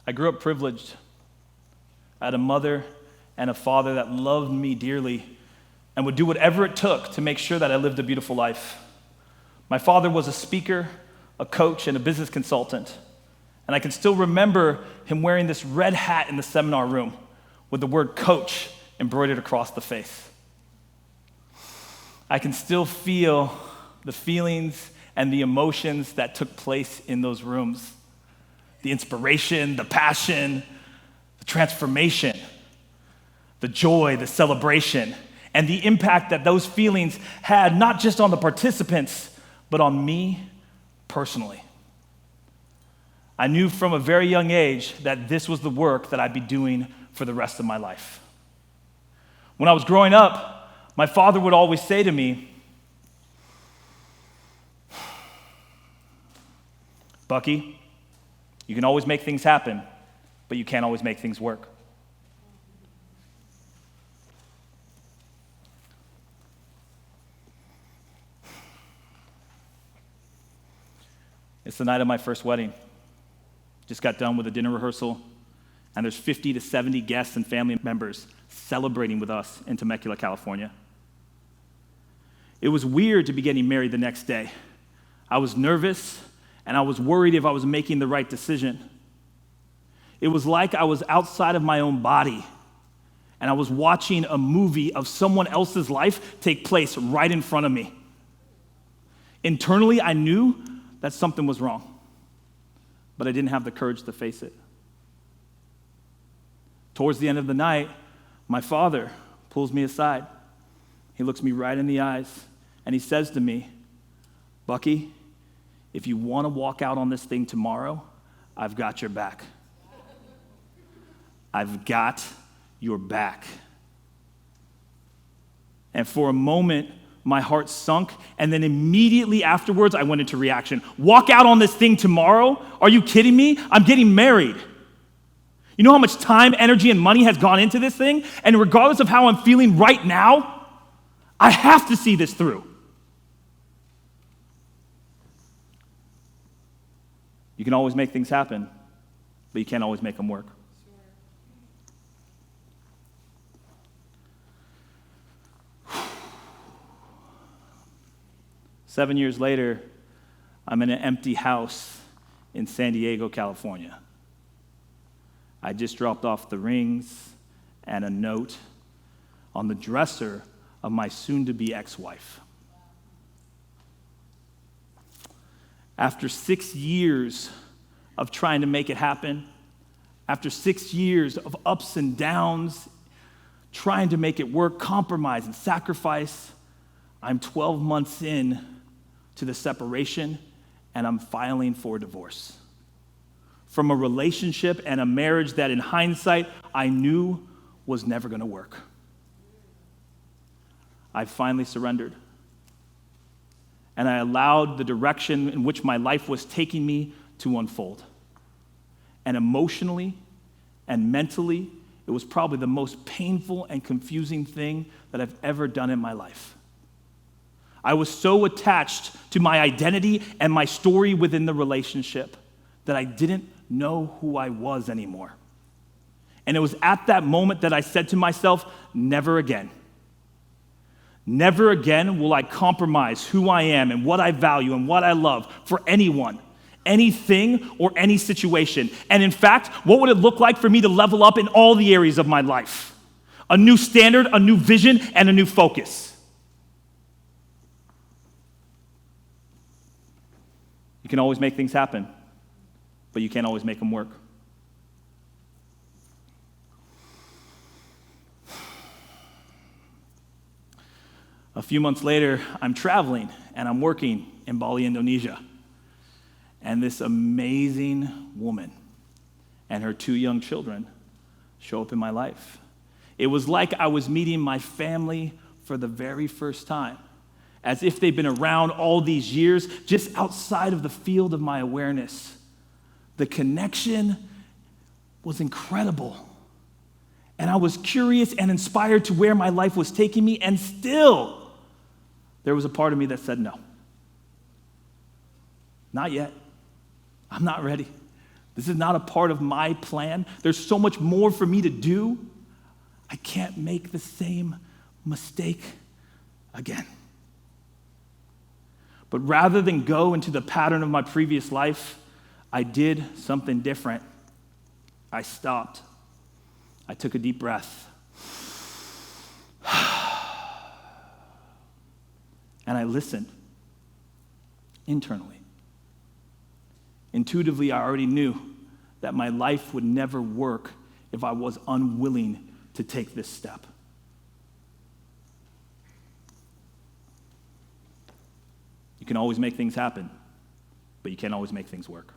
I grew up privileged. I had a mother and a father that loved me dearly and would do whatever it took to make sure that I lived a beautiful life. My father was a speaker, a coach, and a business consultant. And I can still remember him wearing this red hat in the seminar room with the word coach embroidered across the face. I can still feel the feelings and the emotions that took place in those rooms. The inspiration, the passion, the transformation, the joy, the celebration, and the impact that those feelings had not just on the participants, but on me personally. I knew from a very young age that this was the work that I'd be doing for the rest of my life. When I was growing up, my father would always say to me, Bucky, you can always make things happen, but you can't always make things work. It's the night of my first wedding. Just got done with a dinner rehearsal, and there's 50 to 70 guests and family members celebrating with us in Temecula, California. It was weird to be getting married the next day. I was nervous, and I was worried if I was making the right decision. It was like I was outside of my own body, and I was watching a movie of someone else's life take place right in front of me. Internally, I knew that something was wrong, but I didn't have the courage to face it. Towards the end of the night, my father pulls me aside. He looks me right in the eyes, and he says to me, Bucky, if you want to walk out on this thing tomorrow, I've got your back. I've got your back. And for a moment, my heart sunk, and then immediately afterwards, I went into reaction. Walk out on this thing tomorrow? Are you kidding me? I'm getting married. You know how much time, energy, and money has gone into this thing? And regardless of how I'm feeling right now, I have to see this through. You can always make things happen, but you can't always make them work. 7 years later, I'm in an empty house in San Diego, California. I just dropped off the rings and a note on the dresser of my soon-to-be ex-wife. After 6 years of trying to make it happen, after 6 years of ups and downs, trying to make it work, compromise and sacrifice, I'm 12 months in to the separation, and I'm filing for divorce. From a relationship and a marriage that in hindsight I knew was never going to work. I finally surrendered. And I allowed the direction in which my life was taking me to unfold. And emotionally and mentally, it was probably the most painful and confusing thing that I've ever done in my life. I was so attached to my identity and my story within the relationship that I didn't know who I was anymore. And it was at that moment that I said to myself, never again. Never again will I compromise who I am and what I value and what I love for anyone, anything, or any situation. And in fact, what would it look like for me to level up in all the areas of my life? A new standard, a new vision, and a new focus. You can always make things happen, but you can't always make them work. A few months later, I'm traveling and I'm working in Bali, Indonesia. And this amazing woman and her 2 young children show up in my life. It was like I was meeting my family for the very first time, as if they've been around all these years, just outside of the field of my awareness. The connection was incredible. And I was curious and inspired to where my life was taking me, and still, there was a part of me that said no. Not yet. I'm not ready. This is not a part of my plan. There's so much more for me to do. I can't make the same mistake again. But rather than go into the pattern of my previous life, I did something different. I stopped. I took a deep breath. And I listened internally. Intuitively, I already knew that my life would never work if I was unwilling to take this step. You can always make things happen, but you can't always make things work.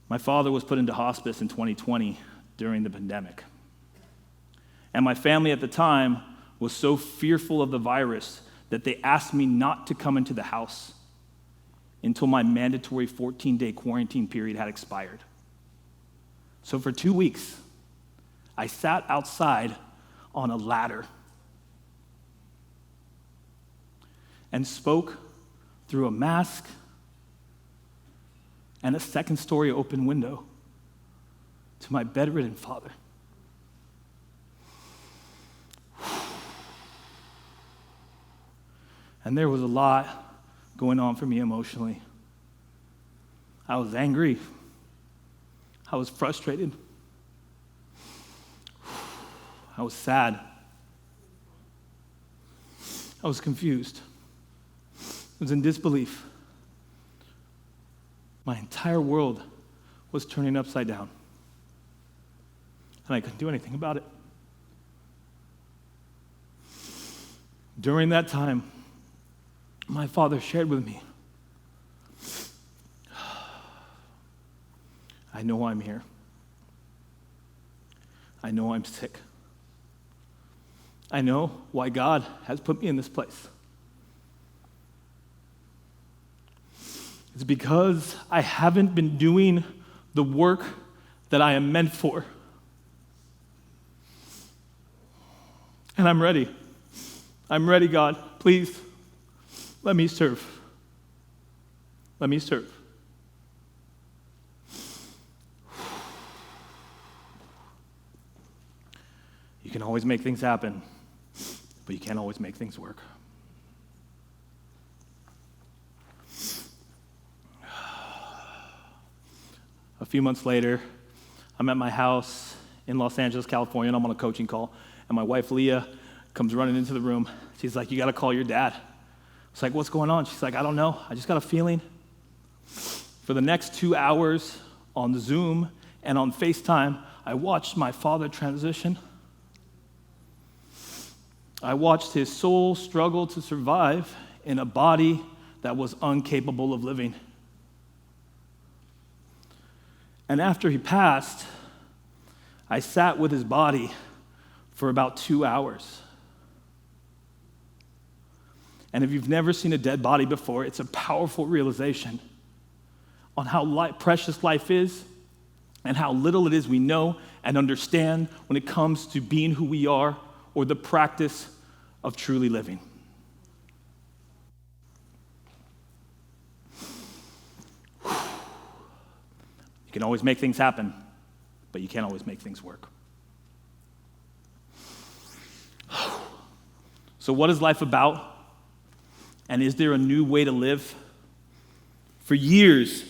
My father was put into hospice in 2020 during the pandemic. And my family at the time was so fearful of the virus that they asked me not to come into the house until my mandatory 14-day quarantine period had expired. So for 2 weeks, I sat outside on a ladder and spoke through a mask and a second-story open window to my bedridden father. And there was a lot going on for me emotionally. I was angry. I was frustrated. I was sad. I was confused. I was in disbelief. My entire world was turning upside down. And I couldn't do anything about it. During that time, my father shared with me, I know I'm here. I know I'm sick. I know why God has put me in this place. It's because I haven't been doing the work that I am meant for. And I'm ready. I'm ready, God. Please, let me serve. Let me serve. You can always make things happen, but you can't always make things work. A few months later, I'm at my house in Los Angeles, California, and I'm on a coaching call, and my wife, Leah, comes running into the room. She's like, you got to call your dad. It's like, what's going on? She's like, I don't know. I just got a feeling. For the next 2 hours on Zoom and on FaceTime, I watched my father transition. I watched his soul struggle to survive in a body that was incapable of living. And after he passed, I sat with his body for about 2 hours. And if you've never seen a dead body before, it's a powerful realization on how precious life is and how little it is we know and understand when it comes to being who we are or the practice of truly living. You can always make things happen, but you can't always make things work. So what is life about? And is there a new way to live? For years,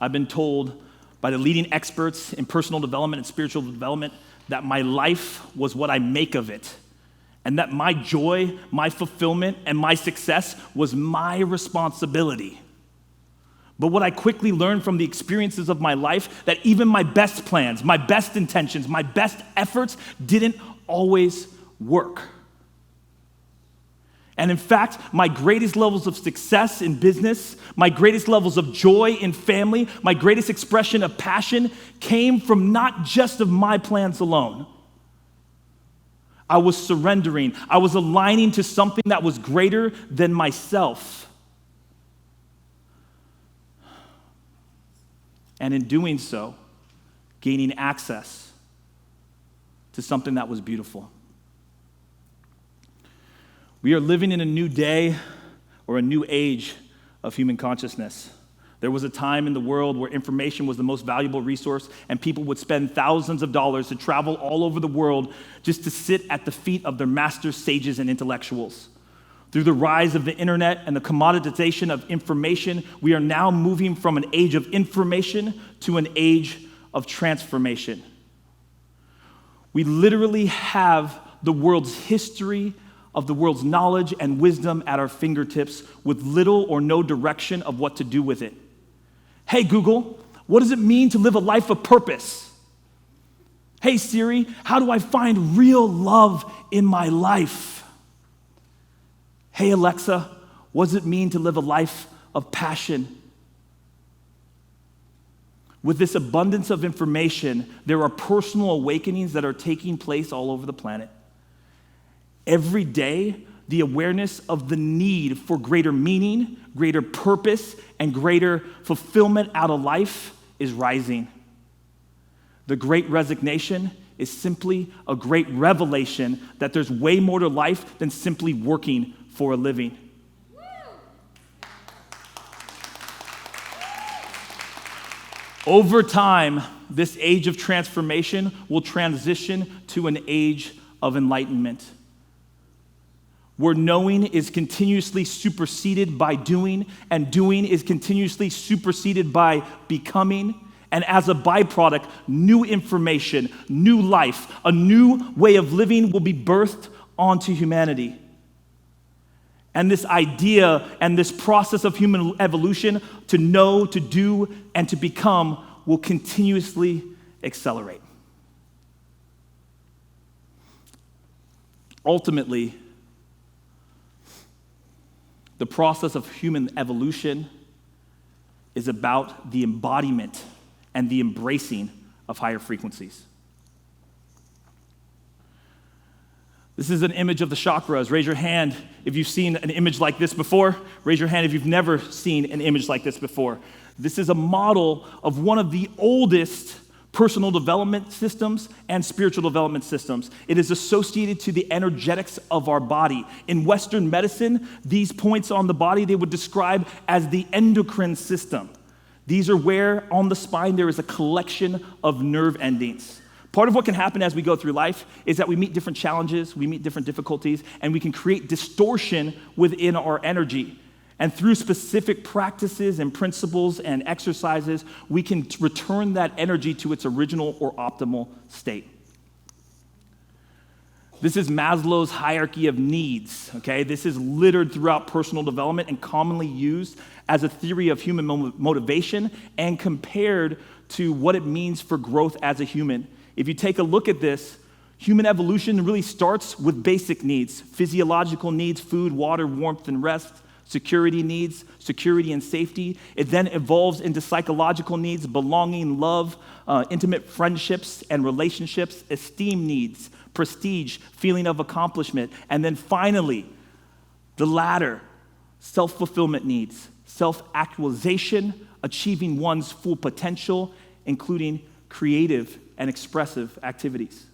I've been told by the leading experts in personal development and spiritual development that my life was what I make of it, and that my joy, my fulfillment, and my success was my responsibility. But what I quickly learned from the experiences of my life, that even my best plans, my best intentions, my best efforts didn't always work. And in fact, my greatest levels of success in business, my greatest levels of joy in family, my greatest expression of passion came from not just of my plans alone. I was surrendering. I was aligning to something that was greater than myself. And in doing so, gaining access to something that was beautiful. We are living in a new day or a new age of human consciousness. There was a time in the world where information was the most valuable resource, and people would spend thousands of dollars to travel all over the world just to sit at the feet of their masters, sages, and intellectuals. Through the rise of the internet and the commoditization of information, we are now moving from an age of information to an age of transformation. We literally have the world's history of the world's knowledge and wisdom at our fingertips with little or no direction of what to do with it. Hey, Google, what does it mean to live a life of purpose? Hey, Siri, how do I find real love in my life? Hey, Alexa, what does it mean to live a life of passion? With this abundance of information, there are personal awakenings that are taking place all over the planet. Every day, the awareness of the need for greater meaning, greater purpose, and greater fulfillment out of life is rising. The great resignation is simply a great revelation that there's way more to life than simply working for a living. Over time, this age of transformation will transition to an age of enlightenment, where knowing is continuously superseded by doing, and doing is continuously superseded by becoming. And as a byproduct, new information, new life, a new way of living will be birthed onto humanity. And this idea and this process of human evolution to know, to do, and to become will continuously accelerate. Ultimately, the process of human evolution is about the embodiment and the embracing of higher frequencies. This is an image of the chakras. Raise your hand if you've seen an image like this before. Raise your hand if you've never seen an image like this before. This is a model of one of the oldest personal development systems and spiritual development systems. It is associated to the energetics of our body. In Western medicine, these points on the body they would describe as the endocrine system. These are where on the spine there is a collection of nerve endings. Part of what can happen as we go through life is that we meet different challenges, we meet different difficulties, and we can create distortion within our energy. And through specific practices and principles and exercises, we can return that energy to its original or optimal state. This is Maslow's hierarchy of needs, okay? This is littered throughout personal development and commonly used as a theory of human motivation and compared to what it means for growth as a human. If you take a look at this, human evolution really starts with basic needs, physiological needs, food, water, warmth, and rest, security needs, security and safety. It then evolves into psychological needs, belonging, love, intimate friendships and relationships, esteem needs, prestige, feeling of accomplishment, and then finally, the latter, self-fulfillment needs, self-actualization, achieving one's full potential, including creative and expressive activities.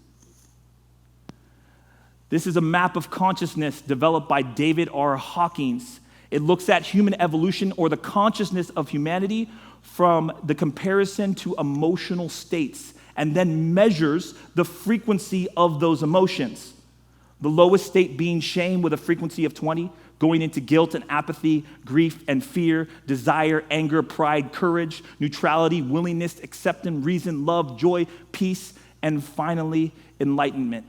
This is a map of consciousness developed by David R. Hawkins. It looks at human evolution or the consciousness of humanity from the comparison to emotional states and then measures the frequency of those emotions. The lowest state being shame with a frequency of 20, going into guilt and apathy, grief and fear, desire, anger, pride, courage, neutrality, willingness, acceptance, reason, love, joy, peace, and finally, enlightenment.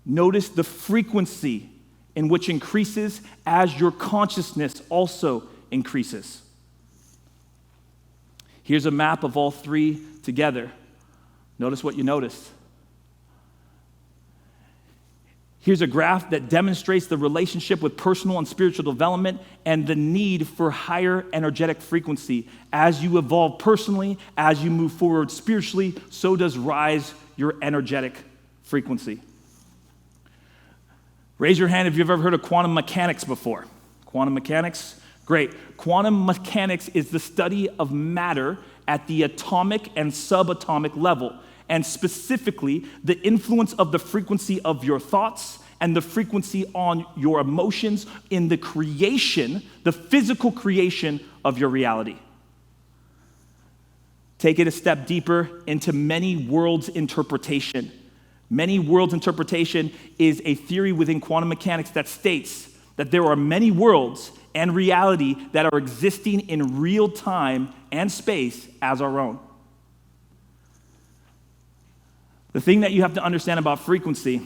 Notice the frequency in which increases as your consciousness also increases. Here's a map of all three together. Notice what you noticed. Here's a graph that demonstrates the relationship with personal and spiritual development and the need for higher energetic frequency. As you evolve personally, as you move forward spiritually, so does rise your energetic frequency. Raise your hand if you've ever heard of quantum mechanics before. Quantum mechanics, great. Quantum mechanics is the study of matter at the atomic and subatomic level, and specifically the influence of the frequency of your thoughts and the frequency on your emotions in the creation, the physical creation of your reality. Take it a step deeper into many worlds interpretation. Many worlds interpretation is a theory within quantum mechanics that states that there are many worlds and reality that are existing in real time and space as our own. The thing that you have to understand about frequency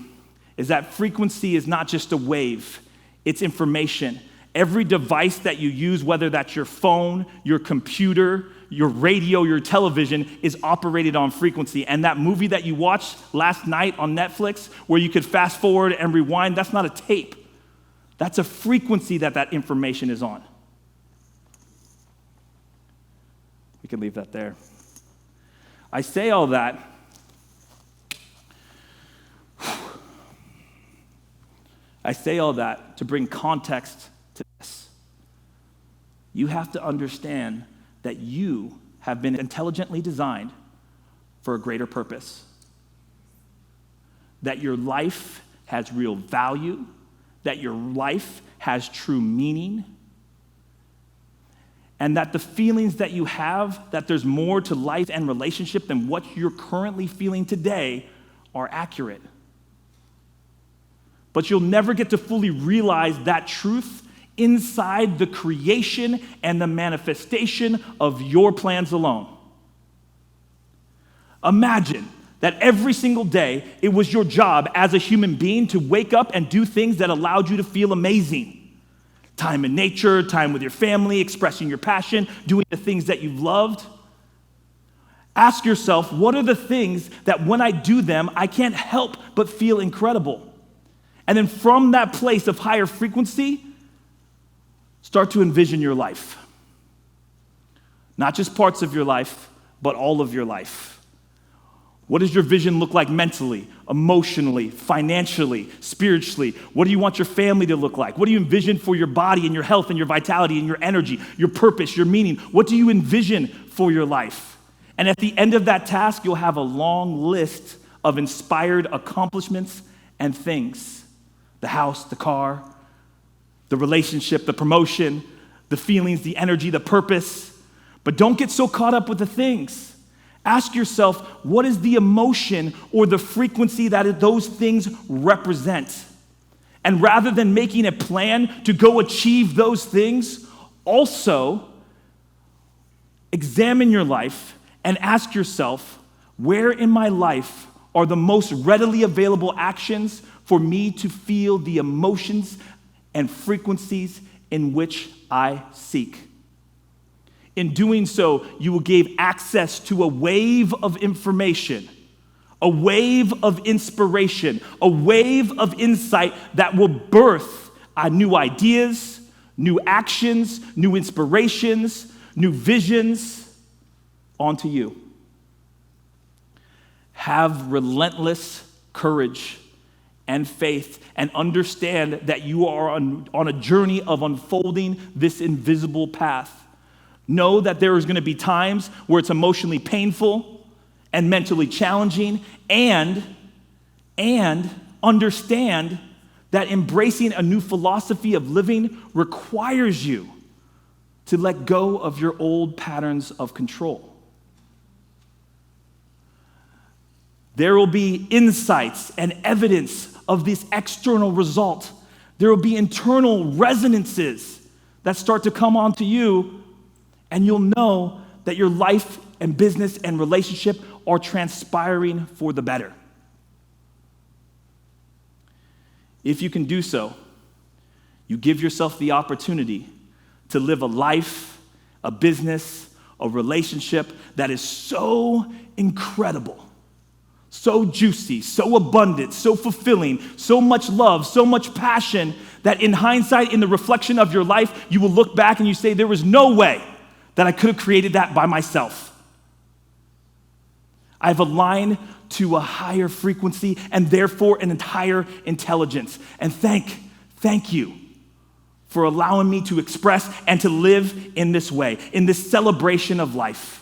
is that frequency is not just a wave, it's information. Every device that you use, whether that's your phone, your computer, your radio, your television, is operated on frequency. And that movie that you watched last night on Netflix, where you could fast forward and rewind, that's not a tape. That's a frequency that information is on. We can leave that there. I say all that to bring context to this. You have to understand that you have been intelligently designed for a greater purpose. That your life has real value, that your life has true meaning, and that the feelings that you have, that there's more to life and relationship than what you're currently feeling today, are accurate. But you'll never get to fully realize that truth inside the creation and the manifestation of your plans alone. Imagine that every single day it was your job as a human being to wake up and do things that allowed you to feel amazing. Time in nature, time with your family, expressing your passion, doing the things that you've loved. Ask yourself, what are the things that when I do them, I can't help but feel incredible? And then from that place of higher frequency, start to envision your life. Not just parts of your life, but all of your life. What does your vision look like mentally, emotionally, financially, spiritually? What do you want your family to look like? What do you envision for your body and your health and your vitality and your energy, your purpose, your meaning? What do you envision for your life? And at the end of that task, you'll have a long list of inspired accomplishments and things. The house, the car, the relationship, the promotion, the feelings, the energy, the purpose. But don't get so caught up with the things. Ask yourself, what is the emotion or the frequency that those things represent? And rather than making a plan to go achieve those things, also examine your life and ask yourself, where in my life are the most readily available actions for me to feel the emotions and frequencies in which I seek? In doing so, you will gain access to a wave of information, a wave of inspiration, a wave of insight that will birth new ideas, new actions, new inspirations, new visions onto you. Have relentless courage and faith, and understand that you are on a journey of unfolding this invisible path. Know that there is going to be times where it's emotionally painful and mentally challenging, and understand that embracing a new philosophy of living requires you to let go of your old patterns of control. There will be insights and evidence of this external result. There will be internal resonances that start to come onto you, and you'll know that your life and business and relationship are transpiring for the better. If you can do so, you give yourself the opportunity to live a life, a business, a relationship that is so incredible, so juicy, so abundant, so fulfilling, so much love, so much passion, that in hindsight, in the reflection of your life, you will look back and you say, there was no way that I could have created that by myself. I've aligned to a higher frequency and therefore an entire intelligence. And thank you for allowing me to express and to live in this way, in this celebration of life.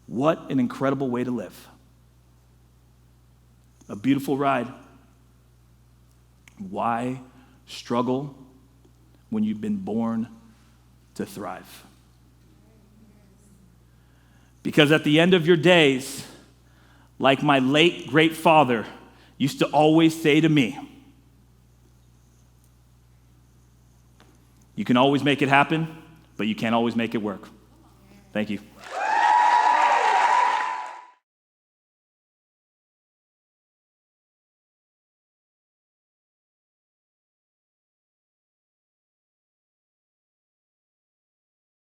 What an incredible way to live. A beautiful ride, Why struggle when you've been born to thrive? Because at the end of your days, like my late great father used to always say to me, you can always make it happen, but you can't always make it work. Thank you.